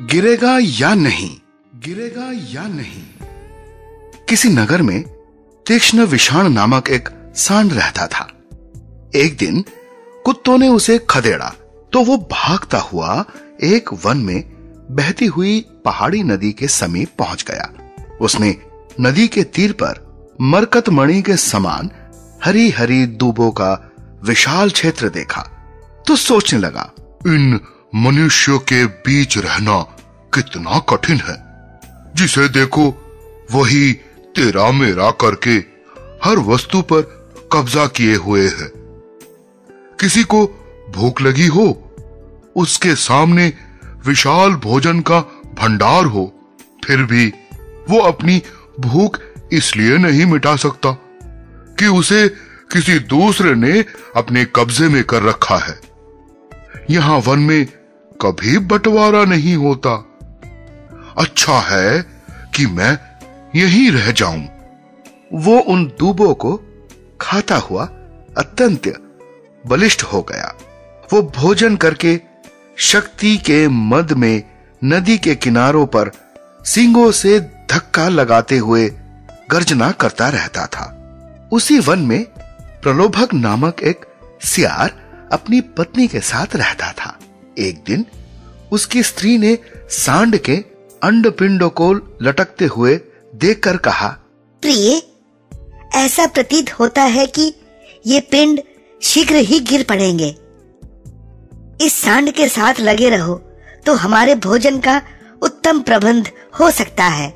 गिरेगा या नहीं, गिरेगा या नहीं। किसी नगर में तीक्ष्ण विषाण नामक एक सांड रहता था। एक दिन कुत्तों ने उसे खदेड़ा तो वो भागता हुआ एक वन में बहती हुई पहाड़ी नदी के समीप पहुंच गया। उसने नदी के तीर पर मरकतमणि के समान हरी हरी दूबों का विशाल क्षेत्र देखा तो सोचने लगा, इन मनुष्यों के बीच रहना कितना कठिन है। जिसे देखो वही तेरा मेरा करके हर वस्तु पर कब्जा किए हुए है। किसी को भूख लगी हो, उसके सामने विशाल भोजन का भंडार हो, फिर भी वो अपनी भूख इसलिए नहीं मिटा सकता कि उसे किसी दूसरे ने अपने कब्जे में कर रखा है। यहां वन में कभी बंटवारा नहीं होता। अच्छा है कि मैं यहीं रह जाऊं। वो उन दूबों को खाता हुआ अत्यंत बलिष्ठ हो गया। वो भोजन करके शक्ति के मद में नदी के किनारों पर सींगों से धक्का लगाते हुए गर्जना करता रहता था। उसी वन में प्रलोभक नामक एक सियार अपनी पत्नी के साथ रहता था। एक दिन उसकी स्त्री ने सांड के अंडपिंडों को लटकते हुए देखकर कहा, प्रिय, ऐसा प्रतीत होता है कि ये पिंड शीघ्र ही गिर पड़ेंगे। इस सांड के साथ लगे रहो तो हमारे भोजन का उत्तम प्रबंध हो सकता है।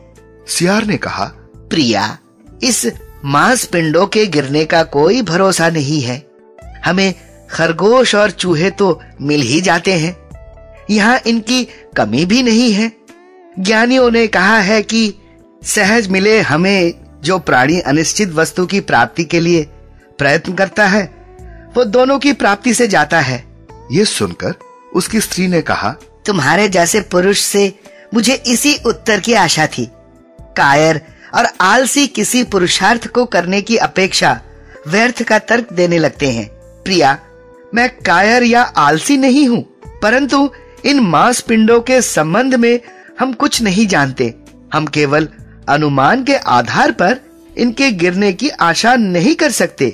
सियार ने कहा, प्रिया, इस मांस पिंडों के गिरने का कोई भरोसा नहीं है। हमें खरगोश और चूहे तो मिल ही जाते हैं। यहाँ इनकी कमी भी नहीं है। ज्ञानियों ने कहा है कि सहज मिले हमें जो प्राणी अनिश्चित वस्तु की प्राप्ति के लिए प्रयत्न करता है, वो दोनों की प्राप्ति से जाता है। ये सुनकर उसकी स्त्री ने कहा, तुम्हारे जैसे पुरुष से मुझे इसी उत्तर की आशा थी। कायर और आलसी किसी पुरुषार्थ को करने की अपेक्षा व्यर्थ का तर्क देने लगते हैं। प्रिया, मैं कायर या आलसी नहीं हूँ, परंतु इन मांस पिंडों के संबंध में हम कुछ नहीं जानते। हम केवल अनुमान के आधार पर इनके गिरने की आशा नहीं कर सकते।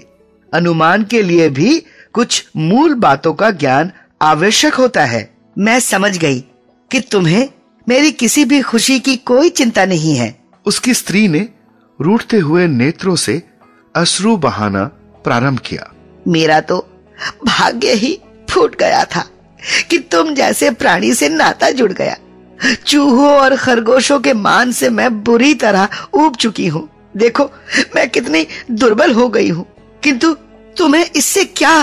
अनुमान के लिए भी कुछ मूल बातों का ज्ञान आवश्यक होता है। मैं समझ गई कि तुम्हें मेरी किसी भी खुशी की कोई चिंता नहीं है। उसकी स्त्री ने रूठते हुए नेत्रों से अश्रु बहाना प्रारंभ किया। मेरा तो भाग्य ही फूट गया था कि तुम जैसे प्राणी से नाता जुड़ गया। चूहों और खरगोशों के मान से मैं बुरी तरह ऊब चुकी हूँ। देखो मैं कितनी दुर्बल हो गई हूँ, किंतु तुम्हें इससे क्या?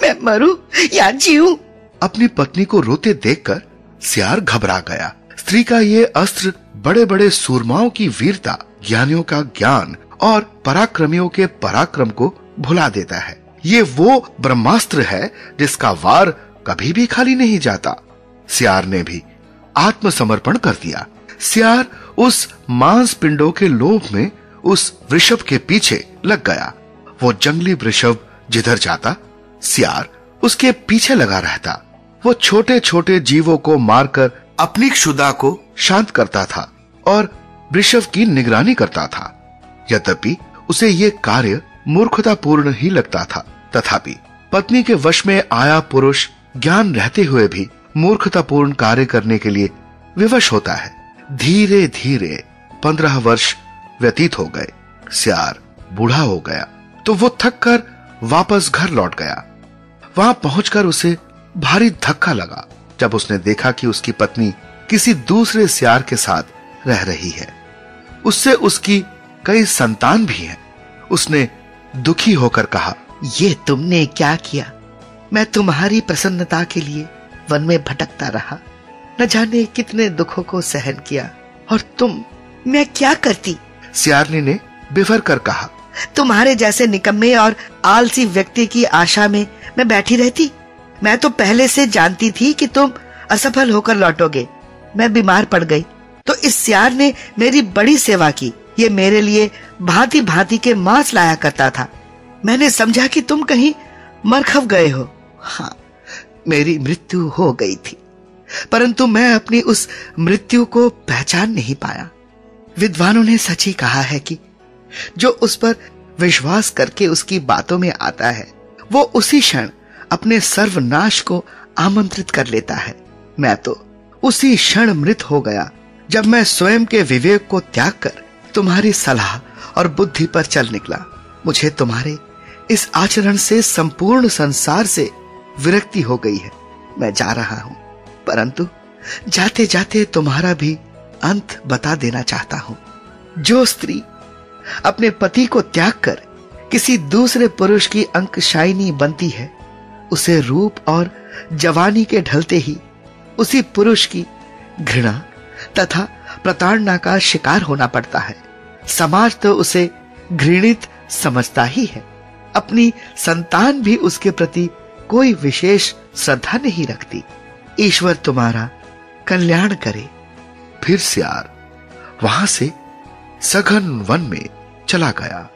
मैं मरूं या जीऊं? अपनी पत्नी को रोते देखकर सियार घबरा गया। स्त्री का ये अस्त्र बड़े बड़े सूरमाओं की वीरता, ज्ञानियों का ज्ञान और पराक्रमियों के पराक्रम को भुला देता है। ये वो ब्रह्मास्त्र है जिसका वार कभी भी खाली नहीं जाता। सियार ने भी आत्मसमर्पण कर दिया। सियार उस मांस पिंडों के लोभ में उस वृषभ के पीछे लग गया। वो जंगली वृषभ जिधर जाता, सियार उसके पीछे लगा रहता। वो छोटे छोटे जीवों को मारकर अपनी क्षुधा को शांत करता था और वृषभ की निगरानी करता था। यद्यपि उसे ये कार्य मूर्खतापूर्ण ही लगता था, तथापि पत्नी के वश में आया पुरुष ज्ञान रहते हुए भी मूर्खतापूर्ण कार्य करने के लिए विवश होता है। धीरे धीरे 15 वर्ष व्यतीत हो गए। सियार बूढ़ा हो गया तो वो थक कर वापस घर लौट गया। वहां पहुंचकर उसे भारी धक्का लगा जब उसने देखा कि उसकी पत्नी किसी दूसरे सियार के साथ रह रही है। उससे उसकी कई संतान भी हैं। उसने दुखी होकर कहा, ये तुमने क्या किया? मैं तुम्हारी प्रसन्नता के लिए वन में भटकता रहा, न जाने कितने दुखों को सहन किया, और तुम, मैं क्या करती? सियारनी ने बिफर कर कहा, तुम्हारे जैसे निकम्मे और आलसी व्यक्ति की आशा में मैं बैठी रहती। मैं तो पहले से जानती थी कि तुम असफल होकर लौटोगे। मैं बीमार पड़ गई तो इस सियार ने मेरी बड़ी सेवा की। ये मेरे लिए भांति भांति के मांस लाया करता था। मैंने समझा कि तुम कहीं मरखव गए हो। हाँ, मेरी मृत्यु हो गई थी। परंतु मैं अपनी उस मृत्यु को पहचान नहीं पाया। विद्वानों ने सच ही कहा है कि जो उस पर विश्वास करके उसकी बातों में आता है वो उसी क्षण अपने सर्वनाश को आमंत्रित कर लेता है। मैं तो उसी क्षण मृत हो गया जब मैं स्वयं के विवेक को त्याग कर तुम्हारी सलाह और बुद्धि पर चल निकला। मुझे तुम्हारे इस आचरण से संपूर्ण संसार से विरक्ति हो गई है। मैं जा रहा हूं, परंतु जाते जाते तुम्हारा भी अंत बता देना चाहता हूं। जो स्त्री अपने पति को त्याग कर किसी दूसरे पुरुष की अंकशायिनी बनती है, उसे रूप और जवानी के ढलते ही उसी पुरुष की घृणा तथा प्रताड़ना का शिकार होना पड़ता है। समाज तो उसे घृणित समझता ही है। अपनी संतान भी उसके प्रति कोई विशेष श्रद्धा नहीं रखती। ईश्वर तुम्हारा कल्याण करे। फिर सियार वहां से सघन वन में चला गया।